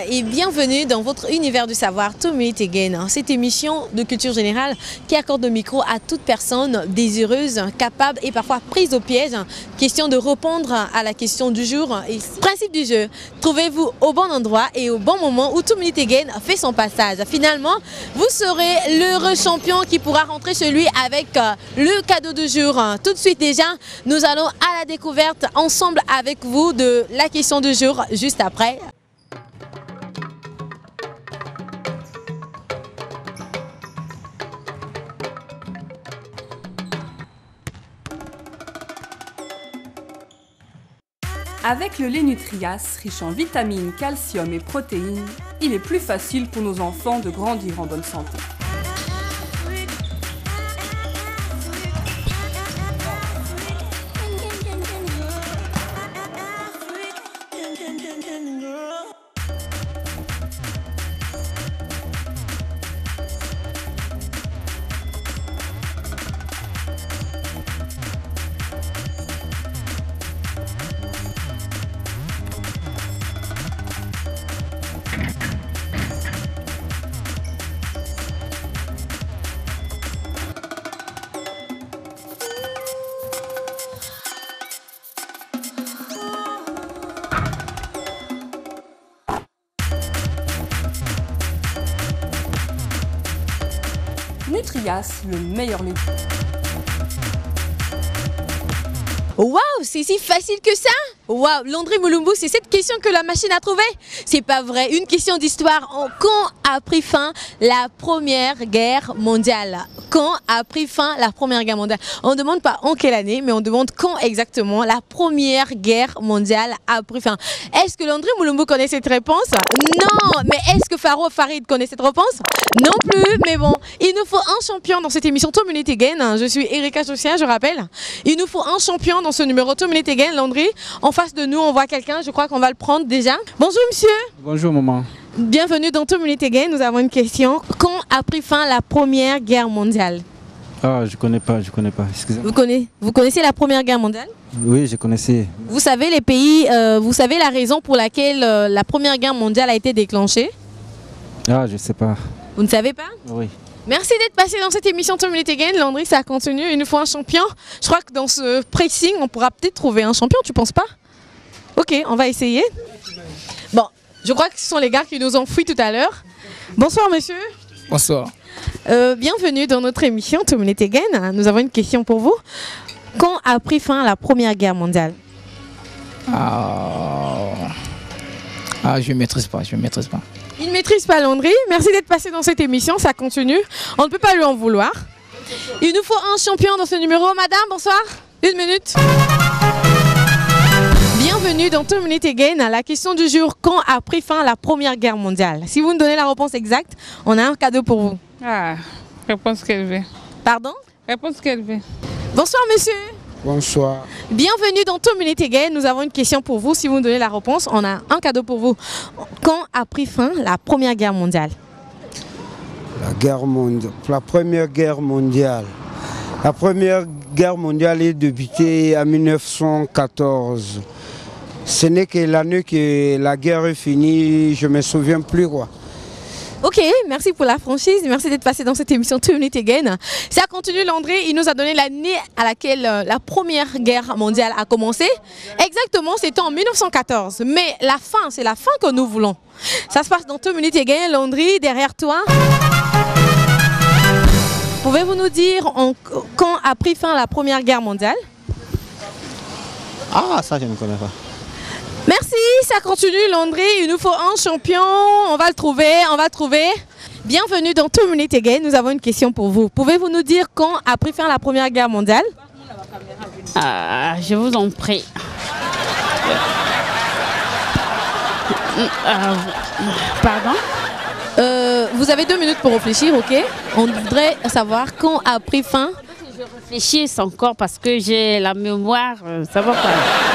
Et bienvenue dans votre univers du savoir 2 minutes again, cette émission de culture générale qui accorde le micro à toute personne désireuse, capable et parfois prise au piège. Question de répondre à la question du jour. Et principe du jeu, trouvez-vous au bon endroit et au bon moment où 2 minutes again fait son passage. Finalement, vous serez l'heureux champion qui pourra rentrer chez lui avec le cadeau du jour. Tout de suite déjà, nous allons à la découverte ensemble avec vous de la question du jour juste après. Avec le lait Nutrias, riche en vitamines, calcium et protéines, il est plus facile pour nos enfants de grandir en bonne santé. Nutrias, le meilleur lait. Waouh, c'est si facile que ça? Waouh, Landry Mulumbu, c'est cette question que la machine a trouvée? C'est pas vrai, une question d'histoire. Quand a pris fin la Première Guerre mondiale? Quand a pris fin la Première Guerre mondiale? On ne demande pas en quelle année, mais on demande quand exactement la Première Guerre mondiale a pris fin. Est-ce que Landry Mulumbu connaît cette réponse? Non, mais est-ce que Faro Farid connaît cette réponse? Non plus, mais bon, il nous faut un champion dans cette émission 2 minutes again. Je suis Erika Josia, je rappelle. Il nous faut un champion dans ce numéro 2 minutes again, Landry. En face de nous, on voit quelqu'un, je crois qu'on va le prendre déjà. Bonjour monsieur. Bonjour maman. Bienvenue dans 2 minutes again, nous avons une question. Quand a pris fin la Première Guerre mondiale? Ah, je connais pas, excusez-moi. Vous connaissez la Première Guerre mondiale? Oui, je connaissais. Vous savez les pays, vous savez la raison pour laquelle la Première Guerre mondiale a été déclenchée? Ah, je sais pas. Vous ne savez pas? Oui. Merci d'être passé dans cette émission 2 minutes again. Landry, ça continue, il nous faut un champion. Je crois que dans ce pressing, on pourra peut-être trouver un champion, tu penses pas? Ok, on va essayer. Bon, je crois que ce sont les gars qui nous ont fui tout à l'heure. Bonsoir monsieur. Bonsoir. Bienvenue dans notre émission 2 minutes again. Nous avons une question pour vous. Quand a pris fin la Première Guerre mondiale? Je ne maîtrise pas, Il ne maîtrise pas Landry. Merci d'être passé dans cette émission, ça continue. On ne peut pas lui en vouloir. Il nous faut un champion dans ce numéro. Madame, bonsoir. 1 minute. Bienvenue dans 2 minutes again. La question du jour, quand a pris fin la Première Guerre mondiale? Si vous nous donnez la réponse exacte, on a un cadeau pour vous. Réponse qu'elle veut. Pardon? Réponse qu'elle veut. Bonsoir monsieur. Bonsoir. Bienvenue dans 2 minutes again. Nous avons une question pour vous. Si vous nous donnez la réponse, on a un cadeau pour vous. Quand a pris fin la Première Guerre mondiale? La Première Guerre mondiale. La Première Guerre mondiale est débutée en 1914. Ce n'est que l'année que la guerre est finie, je ne me souviens plus quoi. Ok, merci pour la franchise, merci d'être passé dans cette émission 2 minutes again. Ça continue Landry, il nous a donné l'année à laquelle la Première Guerre mondiale a commencé. Exactement, c'était en 1914, mais la fin, c'est la fin que nous voulons. Ça se passe dans 2 minutes again, Landry, derrière toi. Pouvez-vous nous dire quand a pris fin la Première Guerre mondiale? Ah, ça je ne connais pas. Merci, ça continue Landry, il nous faut un champion, on va le trouver. Bienvenue dans 2 minutes again, nous avons une question pour vous. Pouvez-vous nous dire quand a pris fin la Première Guerre mondiale? Je vous en prie. Pardon? Vous avez 2 minutes pour réfléchir, ok? On voudrait savoir quand a pris fin. Je réfléchis encore parce que j'ai la mémoire, ça va pas.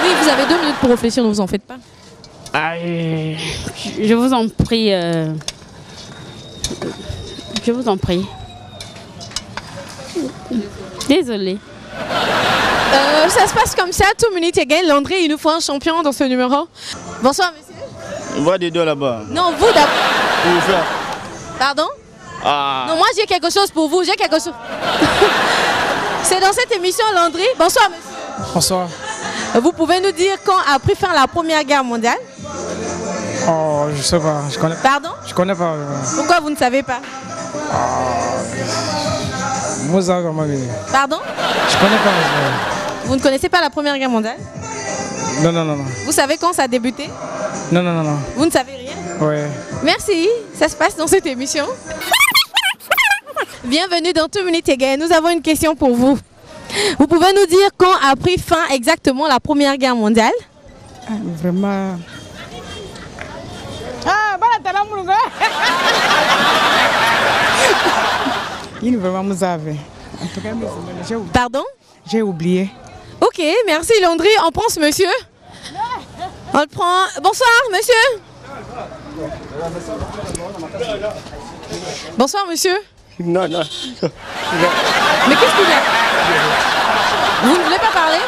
Oui, vous avez 2 minutes pour réfléchir, ne vous en faites pas. Je vous en prie. Je vous en prie. Désolée. Ça se passe comme ça, 2 minutes again. Landry, il nous faut un champion dans ce numéro. Bonsoir monsieur. On voit des deux là-bas. Non, vous d'abord. Pour vous faire. Pardon? Ah. Non, moi j'ai quelque chose pour vous, j'ai quelque chose. C'est dans cette émission Landry. Bonsoir monsieur. Bonsoir. Vous pouvez nous dire quand a pris fin la Première Guerre mondiale? Oh, je sais pas, je connais. Pardon? Je connais pas. Pourquoi vous ne savez pas? Mozart, comment dire? Pardon? Je connais pas. Vous ne connaissez pas la Première Guerre mondiale? Non, non, non, non. Vous savez quand ça a débuté? Non, non, non, non. Vous ne savez rien? Ouais. Merci, ça se passe dans cette émission. Bienvenue dans 2 minutes again. Nous avons une question pour vous. Vous pouvez nous dire quand a pris fin exactement la Première Guerre mondiale? Vraiment. Il vraiment vous avez. En tout cas, Pardon? j'ai oublié. Ok, merci Landry. On prend ce monsieur. On le prend. Bonsoir monsieur. Bonsoir monsieur. Non, non. Mais qu'est-ce qu'il y a? Vous ne voulez pas parler?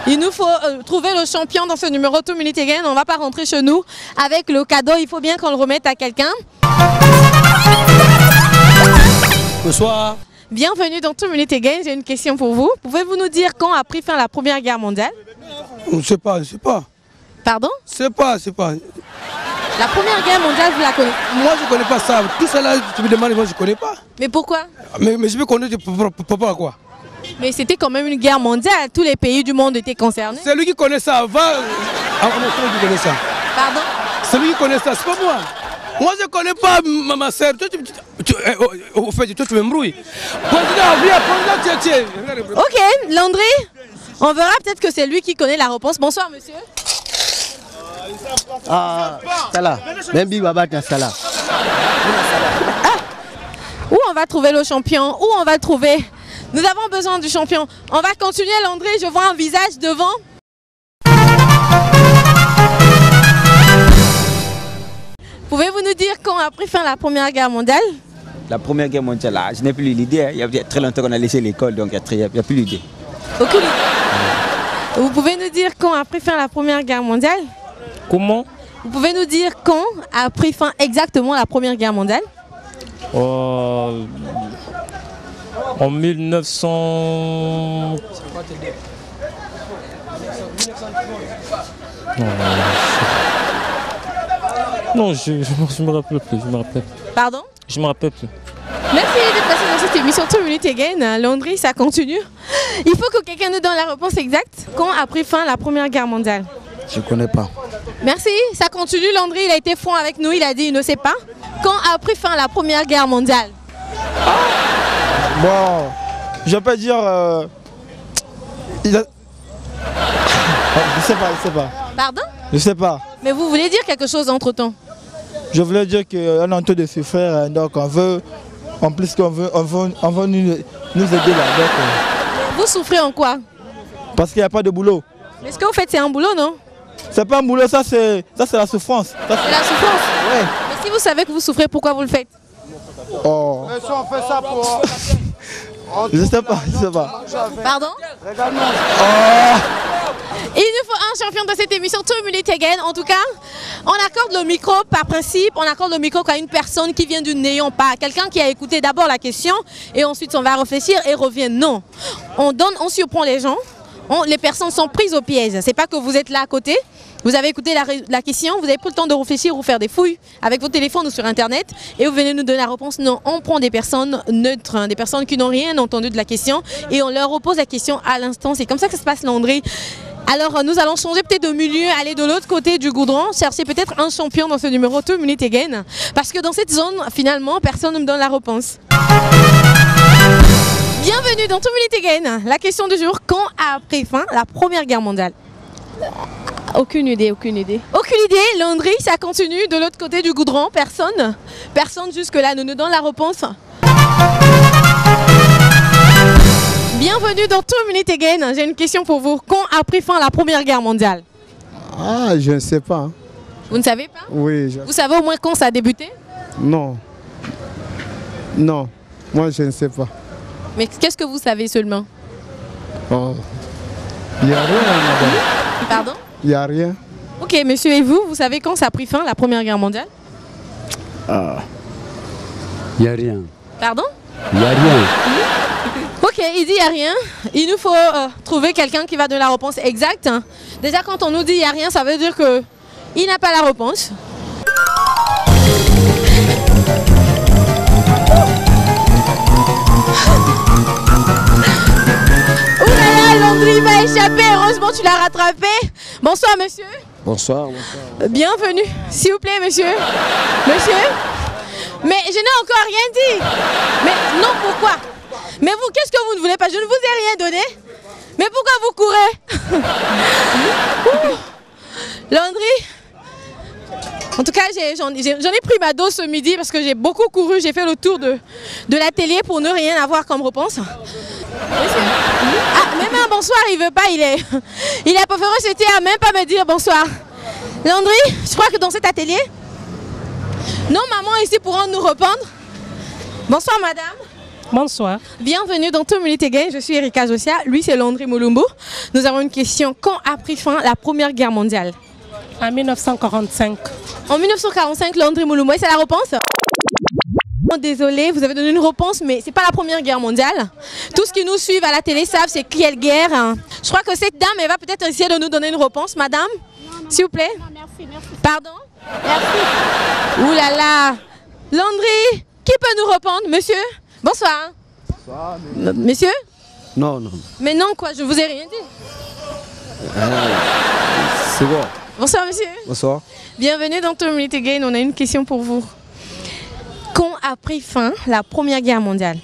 Il nous faut trouver le champion dans ce numéro 2 minutes again. On ne va pas rentrer chez nous avec le cadeau. Il faut bien qu'on le remette à quelqu'un. Bonsoir. Bienvenue dans 2 minutes again. J'ai une question pour vous. Pouvez-vous nous dire quand a pris fin la Première Guerre mondiale? Je ne sais pas, je sais pas. Pardon? C'est pas. La Première Guerre mondiale, vous la connaissez? Moi, je ne connais pas ça. Tout ça là, tu me demandes, moi, je ne connais pas. Mais pourquoi? Mais je veux connaître pourquoi quoi. Mais c'était quand même une guerre mondiale. Tous les pays du monde étaient concernés. C'est lui qui connaît ça. Va. Celui qui connaît ça. Pardon? C'est lui qui connaît ça, c'est pas moi. Moi, je ne connais pas ma soeur. Au fait, toi, tu m'embrouilles. Ok, Landry, on verra peut-être que c'est lui qui connaît la réponse. Bonsoir, monsieur. Ah, ça là. Même Big Baba, ça là. Où on va trouver le champion? Où on va le trouver? Nous avons besoin du champion. On va continuer, Landry. Je vois un visage devant. Pouvez-vous nous dire quand a pris fin la Première Guerre mondiale? La Première Guerre mondiale, là, je n'ai plus l'idée. Il y a très longtemps qu'on a laissé l'école, donc il n'y a plus l'idée. Aucune idée. Vous pouvez nous dire quand a pris fin la Première Guerre mondiale? Comment? Vous pouvez nous dire quand a pris fin exactement la Première Guerre mondiale? En 1900... Non, je me rappelle plus, Pardon? Je me rappelle plus. Merci d'être passé dans cette émission 2 minutes again. Landry, ça continue. Il faut que quelqu'un nous donne la réponse exacte. Quand a pris fin la Première Guerre mondiale? Je ne connais pas. Merci, ça continue. Landry, il a été franc avec nous. Il a dit il ne sait pas. Quand a pris fin la Première Guerre mondiale? Bon, je peux dire... Je sais pas. Pardon? Je sais pas. Mais vous voulez dire quelque chose entre-temps? Je voulais dire qu'on est en train de souffrir, donc on veut nous aider là. Donc, Vous souffrez en quoi? parce qu'il n'y a pas de boulot. Mais ce que vous faites, c'est un boulot, non? C'est pas un boulot, ça c'est la souffrance. C'est la souffrance? Ouais. Mais si vous savez que vous souffrez, pourquoi vous le faites? Oh. Mais si on fait ça pour... Je sais pas. Pardon? Regarde-moi. Il nous faut un champion de cette émission 2 minutes again. En tout cas, on accorde le micro par principe, on accorde le micro à une personne qui vient du néant, pas quelqu'un qui a écouté d'abord la question et ensuite on va réfléchir et revient. Non, on surprend les gens, les personnes sont prises au piège. C'est pas que vous êtes là à côté, vous avez écouté la question, vous avez pris le temps de réfléchir ou faire des fouilles avec votre téléphone ou sur internet et vous venez nous donner la réponse. Non, on prend des personnes neutres, des personnes qui n'ont rien entendu de la question et on leur repose la question à l'instant. C'est comme ça que ça se passe, Landry. Alors nous allons changer peut-être de milieu, aller de l'autre côté du goudron, chercher peut-être un champion dans ce numéro 2 minutes again. Parce que dans cette zone, finalement, personne ne me donne la réponse. Bienvenue dans 2 minutes again. La question du jour, quand a pris fin la Première Guerre mondiale? Aucune idée. Aucune idée, Landry, ça continue de l'autre côté du goudron, personne jusque-là ne nous donne la réponse. Bienvenue dans 2 minutes again. J'ai une question pour vous. Quand a pris fin la Première Guerre mondiale? Ah, je ne sais pas. Vous ne savez pas? Oui. Vous savez au moins quand ça a débuté? Non, moi je ne sais pas. Mais qu'est-ce que vous savez seulement? Oh. Il n'y a rien, madame. Pardon? Il n'y a rien. Ok, monsieur, et vous savez quand ça a pris fin, la Première Guerre mondiale? Ah. Il n'y a rien. Pardon? Il n'y a rien. Ok, il dit il n'y a rien. Il nous faut trouver quelqu'un qui va donner la réponse exacte. Déjà, quand on nous dit il n'y a rien, ça veut dire qu'il n'a pas la réponse. Landry va échapper, heureusement tu l'as rattrapé. Bonsoir monsieur. Bonsoir, bonsoir. Bienvenue, s'il vous plaît monsieur. Monsieur. Mais je n'ai encore rien dit. Mais non, pourquoi? Mais vous, qu'est-ce que vous ne voulez pas? Je ne vous ai rien donné. Mais pourquoi vous courez? Landry. En tout cas, j'en ai pris ma dose ce midi parce que j'ai beaucoup couru. J'ai fait le tour de l'atelier pour ne rien avoir comme réponse. Ah, même un bonsoir, il veut pas, il a préféré se taire à même pas me dire bonsoir. Landry, je crois que dans cet atelier, nos mamans ici pourront nous répondre. Bonsoir madame. Bonsoir. Bienvenue dans 2 minutes again, je suis Erika Josia, lui c'est Landry Mulumbu. Nous avons une question, quand a pris fin la Première Guerre mondiale? En 1945. En 1945, Landry Mulumbu, c'est la réponse? Désolé, vous avez donné une réponse, mais c'est pas la Première Guerre mondiale. Tous ceux qui nous suivent à la télé savent c'est quelle guerre. Je crois que cette dame, elle va peut-être essayer de nous donner une réponse. Madame, s'il vous plaît. Non, merci. Pardon? Merci. Ouh là là. Landry, qui peut nous répondre? Monsieur? Bonsoir. Bonsoir. Monsieur? Non, non. Mais non quoi, je vous ai rien dit. C'est bon. Bonsoir monsieur. Bonsoir. Bienvenue dans 2 minutes again, on a une question pour vous. Quand a pris fin la Première Guerre mondiale?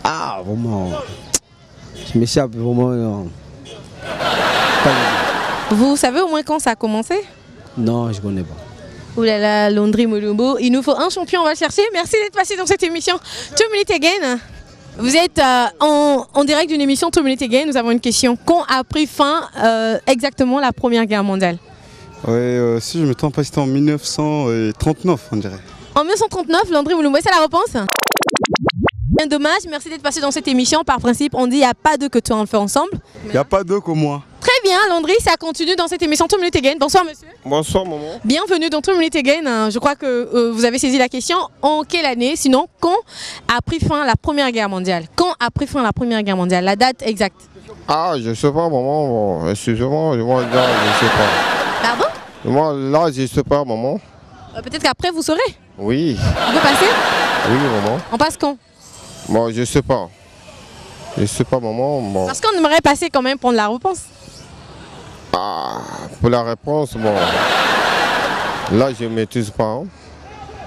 Ah, vraiment. Je m'échappe vraiment. Vous savez au moins quand ça a commencé? Non, je ne connais pas. Ouh là là, Landry Mulumbu, il nous faut un champion, on va le chercher. Merci d'être passé dans cette émission 2 minutes again. Vous êtes en direct d'une émission 2 minutes again. Nous avons une question. Quand a pris fin exactement la Première Guerre mondiale? Oui, si je ne me trompe pas, c'était en 1939, on dirait. En 1939, Landry Mulumbu, c'est la réponse? Bien dommage, merci d'être passé dans cette émission. Par principe, on dit il n'y a pas deux que toi, on le fait ensemble. Il n'y a pas deux que moi. Très bien, Landry, ça continue dans cette émission 2 minutes again. Bonsoir monsieur. Bonsoir maman. Bienvenue dans 2 minutes again. Je crois que vous avez saisi la question. En quelle année, sinon, quand a pris fin la Première Guerre mondiale? Quand a pris fin la Première Guerre mondiale? La date exacte? Ah, je ne sais pas maman. Bon, excusez-moi, moi là, je ne sais pas. Pardon? Moi là, je ne sais pas maman. Peut-être qu'après vous saurez. Oui. On peut passer? Oui maman. On passe quand? Bon, je ne sais pas. Je ne sais pas maman. Bon. Parce qu'on aimerait passer quand même pour la réponse. Ah, pour la réponse, bon. Là, je ne maîtrise pas. Hein.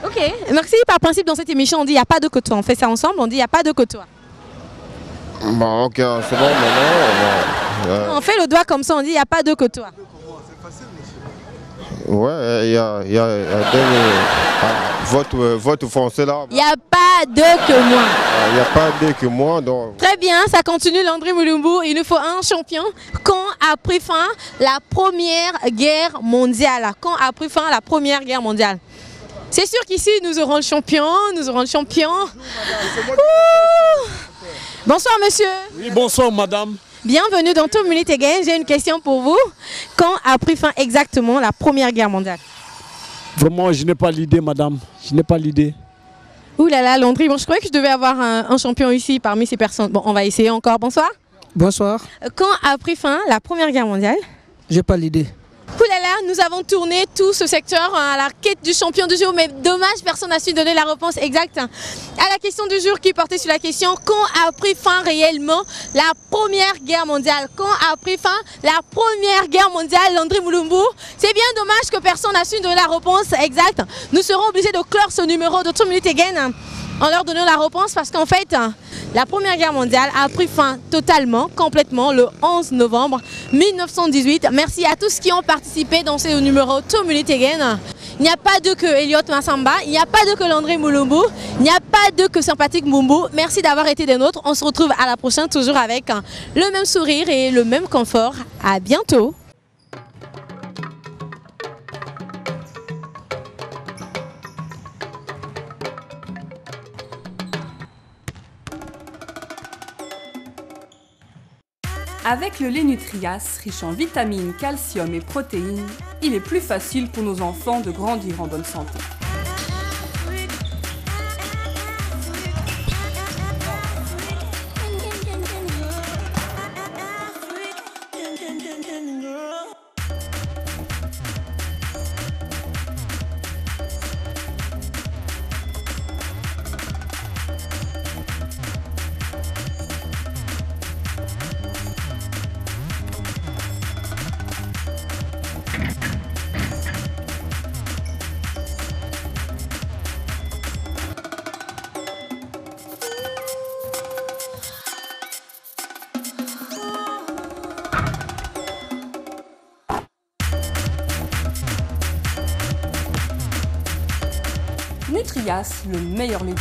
Ok, merci. Par principe, dans cette émission, on dit il n'y a pas de que toi. On fait ça ensemble, on dit il n'y a pas de que toi. Bon, ok, c'est bon maman. On fait le doigt comme ça, on dit il n'y a pas de que toi. Ouais, il y a votre français là. Il n'y a pas de que moi. Il n'y a pas de que moi. Donc... Très bien, ça continue Landry Mulumbu. Il nous faut un champion. Quand a pris fin la Première Guerre mondiale? Quand a pris fin la Première Guerre mondiale? C'est sûr qu'ici, nous aurons le champion. Bonsoir monsieur. Oui, bonsoir madame. Bienvenue dans 2 minutes again. J'ai une question pour vous. Quand a pris fin exactement la Première Guerre mondiale? Vraiment, je n'ai pas l'idée, madame. Je n'ai pas l'idée. Ouh là là, Landry, bon, je croyais que je devais avoir un champion ici parmi ces personnes. Bon, on va essayer encore. Bonsoir. Bonsoir. Quand a pris fin la Première Guerre mondiale? J'ai pas l'idée. Ouh là là, nous avons tourné tout ce secteur à la quête du champion du jour, mais dommage, personne n'a su donner la réponse exacte à la question du jour qui portait sur la question quand a pris fin réellement la Première Guerre mondiale? Quand a pris fin la Première Guerre mondiale, Landry Mulumbu? C'est bien dommage que personne n'a su donner la réponse exacte. Nous serons obligés de clore ce numéro de 2 minutes again en leur donnant la réponse parce qu'en fait, la Première Guerre mondiale a pris fin totalement, complètement, le 11 novembre 1918. Merci à tous qui ont participé dans ce numéro 2 minutes again. Il n'y a pas de que Elliot Massamba, il n'y a pas de que Landry Mulumbu, il n'y a pas de que Sympathique Mbumbu. Merci d'avoir été des nôtres. On se retrouve à la prochaine, toujours avec le même sourire et le même confort. À bientôt. Avec le lait Nutrias, riche en vitamines, calcium et protéines, il est plus facile pour nos enfants de grandir en bonne santé. Nutrias, le meilleur lait.